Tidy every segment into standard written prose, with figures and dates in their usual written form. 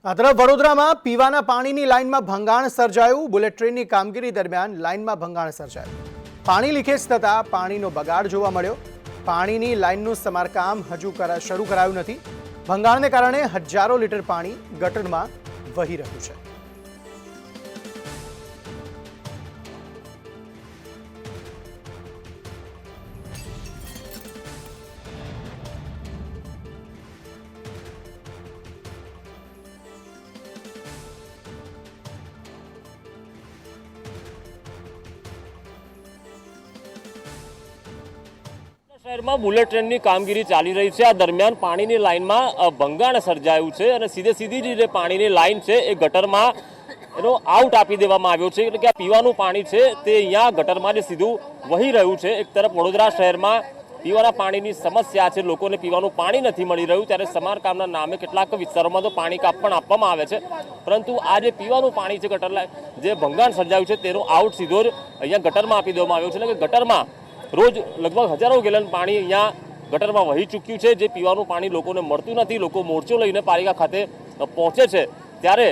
આ તરફ વડોદરામાં પીવાના પાણીની લાઇનમાં ભંગાણ સર્જાયું। બુલેટ ટ્રેનની કામગીરી દરમિયાન લાઇનમાં ભંગાણ સર્જાયું। પાણી લીકેજ થતા પાણીનો બગાડ જોવા મળ્યો। પાણીની લાઇનનું સમારકામ હજુ શરૂ કરાયું નથી। ભંગાણને કારણે હજારો લીટર પાણી ગટરમાં વહી રહ્યું છે। શહેરમાં બુલેટ ટ્રેનની કામગીરી ચાલી રહી છે। આ દરમિયાન પાણીની લાઇનમાં ભંગાણ સર્જાયું છે અને સીધી જે પાણીની લાઇન છે એ ગટરમાં એનો આઉટ આપી દેવામાં આવ્યો છે। એટલે કે આ પીવાનું પાણી છે તે અહીંયા ગટરમાં જ સીધું વહી રહ્યું છે। એક તરફ વડોદરા શહેરમાં પીવાના પાણીની સમસ્યા છે, લોકોને પીવાનું પાણી નથી મળી રહ્યું, ત્યારે સમારકામના નામે કેટલાક વિસ્તારોમાં તો પાણી કાપ પણ આપવામાં આવે છે, પરંતુ આ જે પીવાનું પાણી છે ગટર જે ભંગાણ સર્જાયું છે તેનો આઉટ સીધો જ અહીંયા ગટરમાં આપી દેવામાં આવ્યો છે। એટલે કે ગટરમાં રોજ લગભગ હજારો ગેલન પાણી અહીંયા ગટરમાં વહી ચૂક્યું છે, જે પીવાનું પાણી લોકોને મળતું નથી। લોકો મોરચો લઈને પાલિકા ખાતે પહોંચે છે, ત્યારે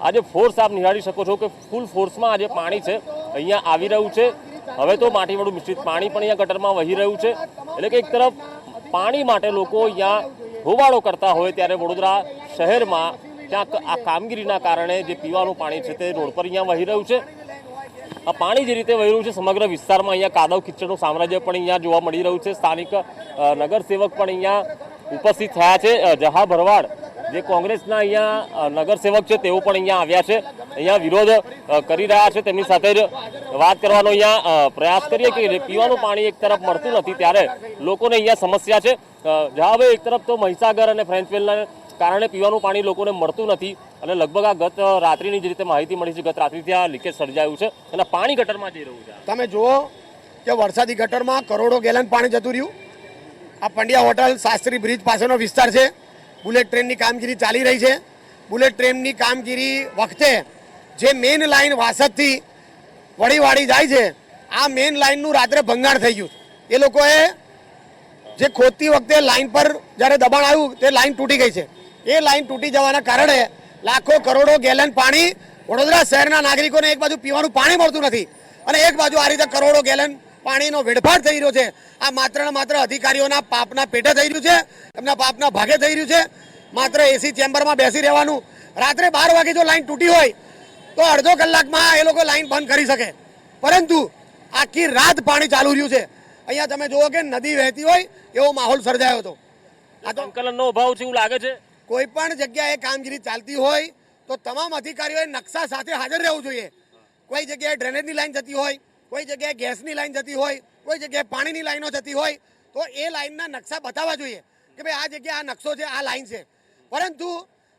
આજે ફોર્સ આપ નિહાળી શકો છો કે ફૂલ ફોર્સમાં આજે પાણી છે અહીંયા આવી રહ્યું છે। હવે તો માટીવાળું મિશ્રિત પાણી પણ અહીંયા ગટરમાં વહી રહ્યું છે। એટલે કે એક તરફ પાણી માટે લોકો અહીંયા હોબાળો કરતા હોય, ત્યારે વડોદરા શહેરમાં ક્યાંક આ કામગીરીના કારણે જે પીવાનું પાણી છે તે રોડ પર અહીંયા વહી રહ્યું છે। આ પાણી જે રીતે વહી રહ્યું છે સમગ્ર વિસ્તારમાં અહીંયા કાદવ કિચડનું સામ્રાજ્ય પણ અહીંયા જોવા મળી રહ્યું છે। સ્થાનિક નગરસેવક પણ અહીંયા ઉપસ્થિત થયા છે। જહા ભરવાડ જે કોંગ્રેસના અહીંયા નગરસેવક છે તેઓ પણ અહીંયા આવ્યા છે, અહીંયા વિરોધ કરી રહ્યા છે। તેમની સાથે જ વાત કરવાનો અહીંયા પ્રયાસ કરીએ કે પીવાનું પાણી એક તરફ મળતું નથી, ત્યારે લોકોને અહીંયા સમસ્યા છે। જહાભાઈ, એક તરફ તો મહીસાગર અને ફ્રેન્ચવેલના કારણે પીવાનું પાણી લોકોને મળતું નથી અને લગભગ આ ગત રાત્રિની જે રીતે માહિતી મળી છે, ગત રાત્રિથી આ લીકેજ સર્જાયું છે અને પાણી ગટરમાં જઈ રહ્યું છે। તમે જુઓ કે વરસાદી ગટરમાં કરોડો ગેલન પાણી જતું રહ્યું। આ પંડ્યા હોટલ શાસ્ત્રી બ્રિજ પાસેનો વિસ્તાર છે। બુલેટ ટ્રેનની કામગીરી ચાલી રહી છે। બુલેટ ટ્રેનની કામગીરી વખતે જે મેઇન લાઇન વાસદથી વડીવાડી જાય છે, આ મેઇન લાઇનનું રાત્રે ભંગાણ થઈ ગયું। એ લોકોએ જે ખોદતી વખતે લાઇન પર જ્યારે દબાણ આવ્યું તે લાઇન તૂટી ગઈ છે। એ લાઇન તૂટી જવાના કારણે લાખો કરોડો ગેલન પાણી વડોદરા શહેરના નાગરિકોને એક બાજુ પીવાનું પાણી મળતું નથી અને એક બાજુ આ રીતે કરોડો ગેલન પાણીનો વેડફાટ થઈ રહ્યો છે। આ માત્ર ને માત્ર અધિકારીઓના પાપના પેટે થઈ રહ્યું છે, એમના પાપના ભાગે થઈ રહ્યું છે। માત્ર એસી ચેમ્બરમાં બેસી રહેવાનું। રાત્રે 12 વાગે જો લાઇન તૂટી હોય તો અડધો કલાકમાં એ લોકો લાઇન બંધ કરી શકે, પરંતુ આખી રાત પાણી ચાલુ રહ્યું છે। અહીંયા તમે જુઓ કે નદી વહેતી હોય એવો માહોલ સર્જાયો હતો। આ તો સંકલનનો અભાવ છે એવું લાગે છે। કોઈ પણ જગ્યાએ કામગીરી ચાલતી હોય તો તમામ અધિકારીઓએ નકશા સાથે હાજર રહેવું જોઈએ। કોઈ જગ્યાએ ડ્રેનેજની લાઈન જતી હોય, કોઈ જગ્યાએ ગેસની લાઈન જતી હોય, કોઈ જગ્યાએ પાણીની લાઈનો જતી હોય તો એ લાઈનના નકશા બતાવવા જોઈએ કે ભાઈ આ જગ્યાએ આ નકશો છે, આ લાઈન છે, પરંતુ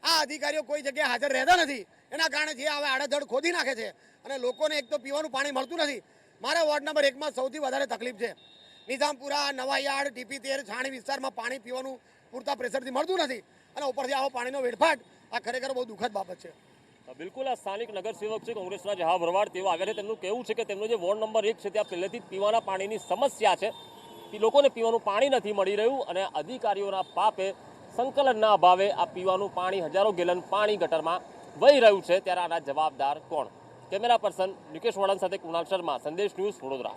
આ અધિકારીઓ કોઈ જગ્યાએ હાજર રહેતા નથી। એના કારણે જે હવે આડેધડ ખોદી નાખે છે અને લોકોને એક તો પીવાનું પાણી મળતું નથી। મારા વોર્ડ નંબર 1માં સૌથી વધારે તકલીફ છે। નિઝામપુરા, નવાયાર્ડ, ટીપી 13, છાણી વિસ્તારમાં પાણી પીવાનું પૂરતા પ્રેશરથી મળતું નથી અને ઉપરથી આવો પાણીનો વેડફાટ, આ ખરેખર બહુ દુઃખદ બાબત છે। બિલકુલ, આ સ્થાનિક નગરસેવક છે કોંગ્રેસના જહા ભરવાડ, તેઓ આવ્યા છે। તેમનું કહેવું છે કે તેમનો જે વોર્ડ નંબર 1 છે ત્યાં પહેલેથી જ પીવાના પાણીની સમસ્યા છે, લોકોને પીવાનું પાણી નથી મળી રહ્યું અને અધિકારીઓના પાપે, સંકલનના અભાવે આ પીવાનું પાણી, હજારો ગેલન પાણી ગટરમાં વહી રહ્યું છે, ત્યારે આના જવાબદાર કોણ? કેમેરા પર્સન નિકેશ વડન સાથે કુણાલ શર્મા, સંદેશ ન્યૂઝ, વડોદરા।